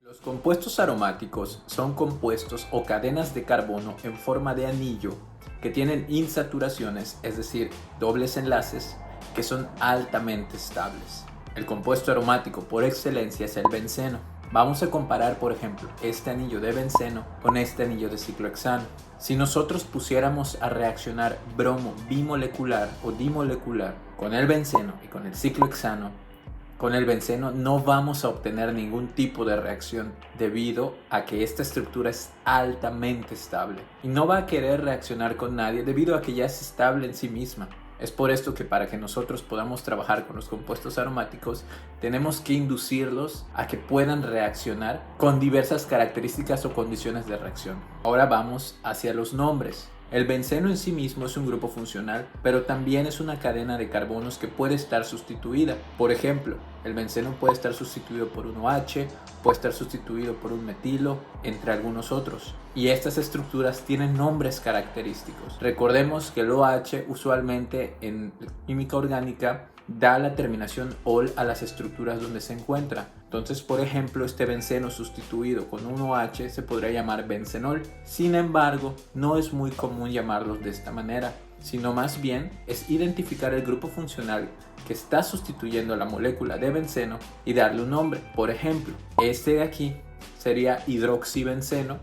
Los compuestos aromáticos son compuestos o cadenas de carbono en forma de anillo que tienen insaturaciones, es decir, dobles enlaces, que son altamente estables. El compuesto aromático por excelencia es el benceno. Vamos a comparar, por ejemplo, este anillo de benceno con este anillo de ciclohexano. Si nosotros pusiéramos a reaccionar bromo bimolecular o dimolecular con el benceno y con el ciclohexano, con el benceno no vamos a obtener ningún tipo de reacción debido a que esta estructura es altamente estable y no va a querer reaccionar con nadie debido a que ya es estable en sí misma. Es por esto que para que nosotros podamos trabajar con los compuestos aromáticos tenemos que inducirlos a que puedan reaccionar con diversas características o condiciones de reacción. Ahora vamos hacia los nombres. El benceno en sí mismo es un grupo funcional, pero también es una cadena de carbonos que puede estar sustituida. Por ejemplo, el benceno puede estar sustituido por un OH, puede estar sustituido por un metilo, entre algunos otros. Y estas estructuras tienen nombres característicos. Recordemos que el OH usualmente en química orgánica da la terminación ol a las estructuras donde se encuentra. Entonces, por ejemplo, este benceno sustituido con un OH se podría llamar bencenol. Sin embargo, no es muy común llamarlos de esta manera, sino más bien es identificar el grupo funcional que está sustituyendo a la molécula de benceno y darle un nombre. Por ejemplo, este de aquí sería hidroxibenceno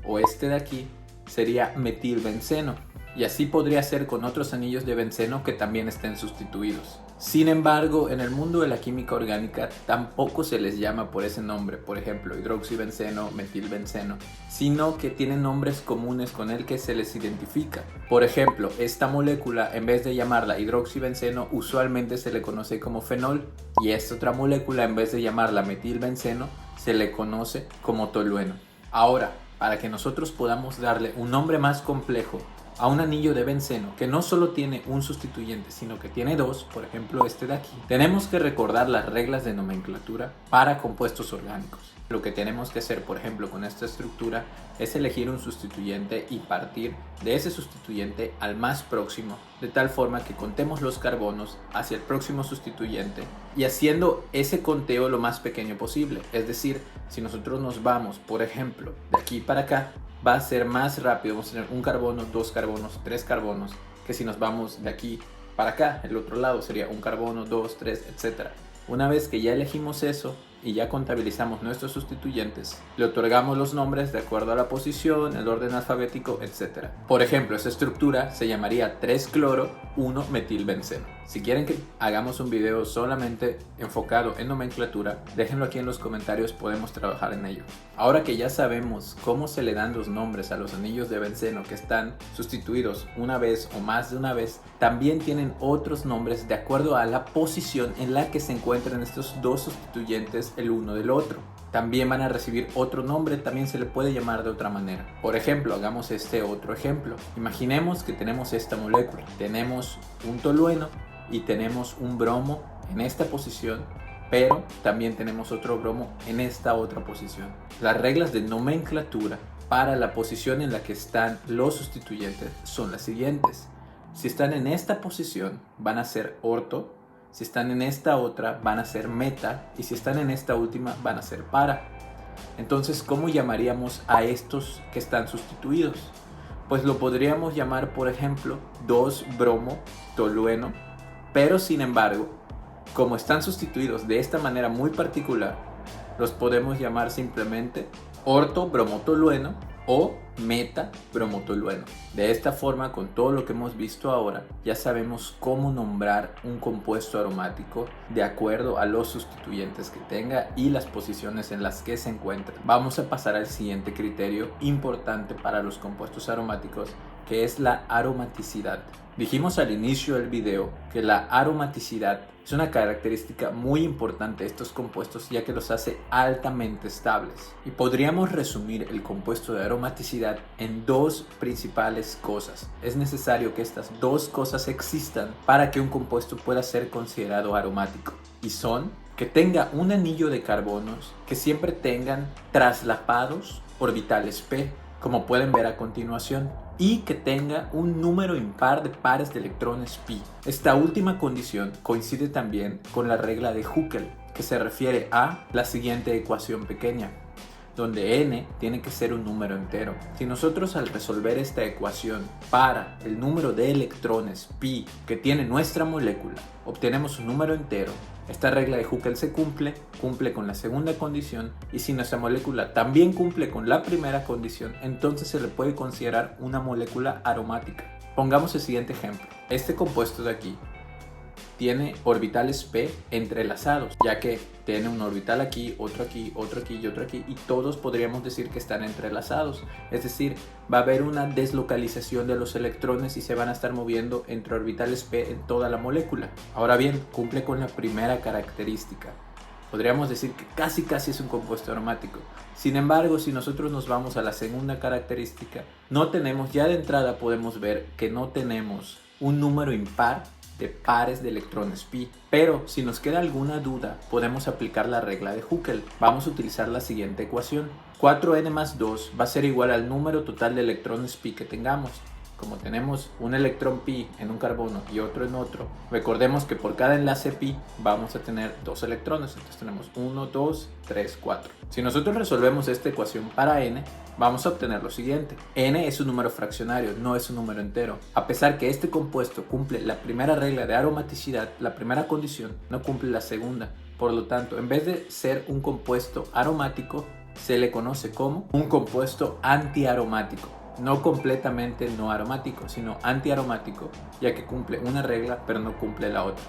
o este de aquí sería metilbenceno. Y así podría ser con otros anillos de benceno que también estén sustituidos. Sin embargo, en el mundo de la química orgánica tampoco se les llama por ese nombre, por ejemplo, hidroxibenceno, metilbenceno, sino que tienen nombres comunes con el que se les identifica. Por ejemplo, esta molécula, en vez de llamarla hidroxibenceno, usualmente se le conoce como fenol, y esta otra molécula, en vez de llamarla metilbenceno, se le conoce como tolueno. Ahora, para que nosotros podamos darle un nombre más complejo a un anillo de benceno que no solo tiene un sustituyente, sino que tiene dos, por ejemplo este de aquí, tenemos que recordar las reglas de nomenclatura para compuestos orgánicos. Lo que tenemos que hacer, por ejemplo, con esta estructura es elegir un sustituyente y partir de ese sustituyente al más próximo, de tal forma que contemos los carbonos hacia el próximo sustituyente y haciendo ese conteo lo más pequeño posible. Es decir, si nosotros nos vamos, por ejemplo, de aquí para acá, va a ser más rápido, vamos a tener un carbono, dos carbonos, tres carbonos, que si nos vamos de aquí para acá, el otro lado sería un carbono, dos, tres, etc. Una vez que ya elegimos eso y ya contabilizamos nuestros sustituyentes, le otorgamos los nombres de acuerdo a la posición, el orden alfabético, etc. Por ejemplo, esa estructura se llamaría 3-cloro, 1-metilbenceno. Si quieren que hagamos un video solamente enfocado en nomenclatura, déjenlo aquí en los comentarios, podemos trabajar en ello. Ahora que ya sabemos cómo se le dan los nombres a los anillos de benceno que están sustituidos una vez o más de una vez, también tienen otros nombres de acuerdo a la posición en la que se encuentran estos dos sustituyentes el uno del otro. También van a recibir otro nombre, también se le puede llamar de otra manera. Por ejemplo, hagamos este otro ejemplo. Imaginemos que tenemos esta molécula, tenemos un tolueno y tenemos un bromo en esta posición, pero también tenemos otro bromo en esta otra posición. Las reglas de nomenclatura para la posición en la que están los sustituyentes son las siguientes. Si están en esta posición van a ser orto, si están en esta otra van a ser meta y si están en esta última van a ser para. Entonces, ¿cómo llamaríamos a estos que están sustituidos? Pues lo podríamos llamar, por ejemplo, 2-bromo-tolueno, pero sin embargo, como están sustituidos de esta manera muy particular, los podemos llamar simplemente orto-bromotolueno o meta-bromotolueno. De esta forma, con todo lo que hemos visto ahora, ya sabemos cómo nombrar un compuesto aromático de acuerdo a los sustituyentes que tenga y las posiciones en las que se encuentran. Vamos a pasar al siguiente criterio importante para los compuestos aromáticos, que es la aromaticidad. Dijimos al inicio del video que la aromaticidad es una característica muy importante de estos compuestos, ya que los hace altamente estables. Y podríamos resumir el compuesto de aromaticidad en dos principales cosas. Es necesario que estas dos cosas existan para que un compuesto pueda ser considerado aromático. Y son que tenga un anillo de carbonos que siempre tengan traslapados orbitales p, como pueden ver a continuación, y que tenga un número impar de pares de electrones pi. Esta última condición coincide también con la regla de Huckel, que se refiere a la siguiente ecuación pequeña, donde n tiene que ser un número entero. Si nosotros al resolver esta ecuación para el número de electrones pi que tiene nuestra molécula, obtenemos un número entero, esta regla de Huckel se cumple con la segunda condición, y si nuestra molécula también cumple con la primera condición, entonces se le puede considerar una molécula aromática. Pongamos el siguiente ejemplo. Este compuesto de aquí tiene orbitales p entrelazados, ya que tiene un orbital aquí, otro aquí, otro aquí y otro aquí, y todos podríamos decir que están entrelazados. Es decir, va a haber una deslocalización de los electrones y se van a estar moviendo entre orbitales p en toda la molécula. Ahora bien, cumple con la primera característica. Podríamos decir que casi es un compuesto aromático. Sin embargo, si nosotros nos vamos a la segunda característica, ya de entrada podemos ver que no tenemos un número impar de pares de electrones pi. Pero si nos queda alguna duda, podemos aplicar la regla de Huckel. Vamos a utilizar la siguiente ecuación. 4n más 2 va a ser igual al número total de electrones pi que tengamos. Como tenemos un electrón pi en un carbono y otro en otro, recordemos que por cada enlace pi vamos a tener dos electrones. Entonces tenemos 1, 2, 3, 4. Si nosotros resolvemos esta ecuación para n, vamos a obtener lo siguiente. N es un número fraccionario, no es un número entero. A pesar que este compuesto cumple la primera regla de aromaticidad, la primera condición, no cumple la segunda. Por lo tanto, en vez de ser un compuesto aromático, se le conoce como un compuesto antiaromático. No completamente no aromático, sino antiaromático, ya que cumple una regla pero no cumple la otra.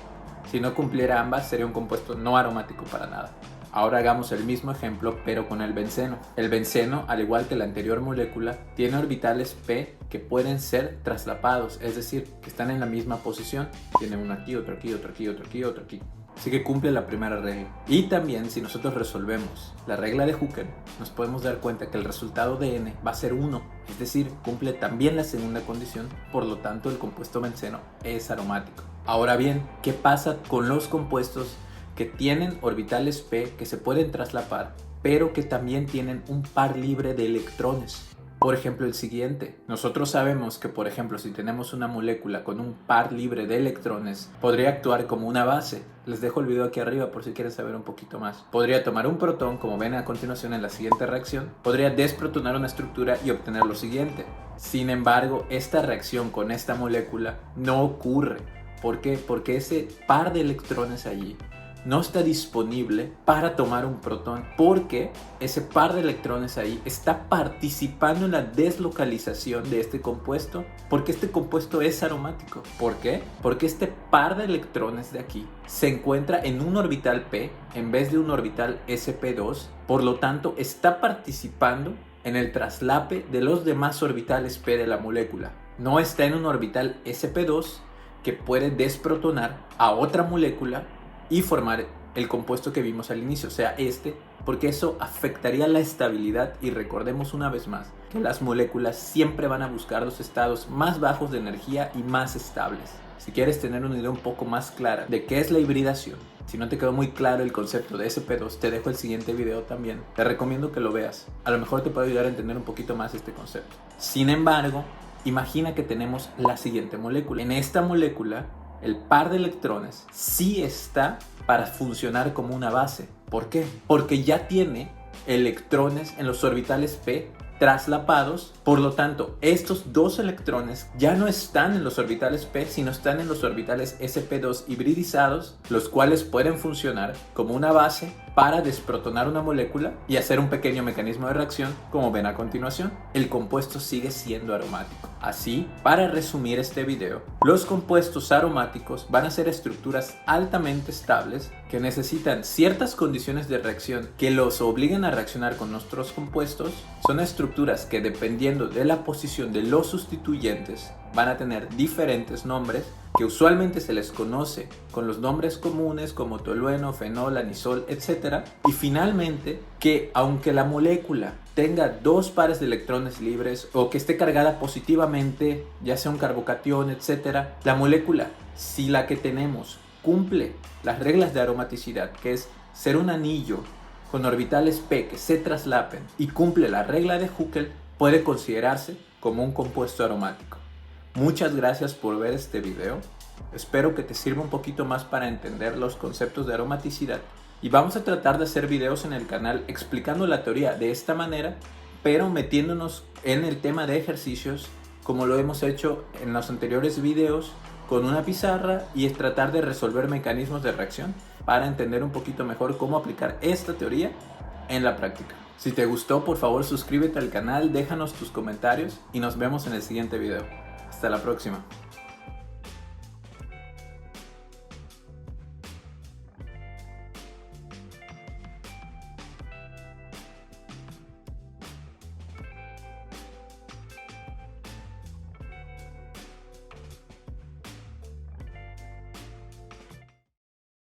Si no cumpliera ambas, sería un compuesto no aromático para nada. Ahora hagamos el mismo ejemplo pero con el benceno. El benceno, al igual que la anterior molécula, tiene orbitales p que pueden ser traslapados, es decir, que están en la misma posición. Tiene uno aquí, otro aquí, otro aquí, otro aquí, otro aquí. Así que cumple la primera regla. Y también, si nosotros resolvemos la regla de Huckel, nos podemos dar cuenta que el resultado de n va a ser 1, es decir, cumple también la segunda condición, por lo tanto el compuesto benceno es aromático. Ahora bien, ¿qué pasa con los compuestos que tienen orbitales p que se pueden traslapar, pero que también tienen un par libre de electrones? Por ejemplo, el siguiente. Nosotros sabemos que, por ejemplo, si tenemos una molécula con un par libre de electrones, podría actuar como una base. Les dejo el video aquí arriba por si quieren saber un poquito más. Podría tomar un protón, como ven a continuación en la siguiente reacción, podría desprotonar una estructura y obtener lo siguiente. Sin embargo, esta reacción con esta molécula no ocurre. ¿Por qué? Porque ese par de electrones allí no está disponible para tomar un protón, porque ese par de electrones ahí está participando en la deslocalización de este compuesto, porque este compuesto es aromático. ¿Por qué? Porque este par de electrones de aquí se encuentra en un orbital p en vez de un orbital sp2, por lo tanto está participando en el traslape de los demás orbitales p de la molécula. No está en un orbital sp2 que puede desprotonar a otra molécula y formar el compuesto que vimos al inicio, o sea, porque eso afectaría la estabilidad. Y recordemos una vez más que las moléculas siempre van a buscar los estados más bajos de energía y más estables. Si quieres tener una idea un poco más clara de qué es la hibridación, si no te quedó muy claro el concepto de sp2, te dejo el siguiente video también. Te recomiendo que lo veas, a lo mejor te puede ayudar a entender un poquito más este concepto. Sin embargo, imagina que tenemos la siguiente molécula. En esta molécula, el par de electrones sí está para funcionar como una base. ¿Por qué? Porque ya tiene electrones en los orbitales p traslapados. Por lo tanto, estos dos electrones ya no están en los orbitales p, sino están en los orbitales sp2 hibridizados, los cuales pueden funcionar como una base para desprotonar una molécula y hacer un pequeño mecanismo de reacción, como ven a continuación. El compuesto sigue siendo aromático. Así, para resumir este video, los compuestos aromáticos van a ser estructuras altamente estables que necesitan ciertas condiciones de reacción que los obliguen a reaccionar con nuestros compuestos. Son estructuras que, dependiendo de la posición de los sustituyentes, van a tener diferentes nombres, que usualmente se les conoce con los nombres comunes como tolueno, fenol, anisol, etc. Y finalmente, que aunque la molécula tenga dos pares de electrones libres o que esté cargada positivamente, ya sea un carbocatión, etc., la molécula, si la que tenemos cumple las reglas de aromaticidad, que es ser un anillo con orbitales p que se traslapen, y cumple la regla de Huckel, puede considerarse como un compuesto aromático. Muchas gracias por ver este video. Espero que te sirva un poquito más para entender los conceptos de aromaticidad Y vamos a tratar de hacer videos en el canal explicando la teoría de esta manera, pero metiéndonos en el tema de ejercicios como lo hemos hecho en los anteriores videos, con una pizarra, y es tratar de resolver mecanismos de reacción para entender un poquito mejor cómo aplicar esta teoría en la práctica. Si te gustó, por favor suscríbete al canal, déjanos tus comentarios y nos vemos en el siguiente video. Hasta la próxima.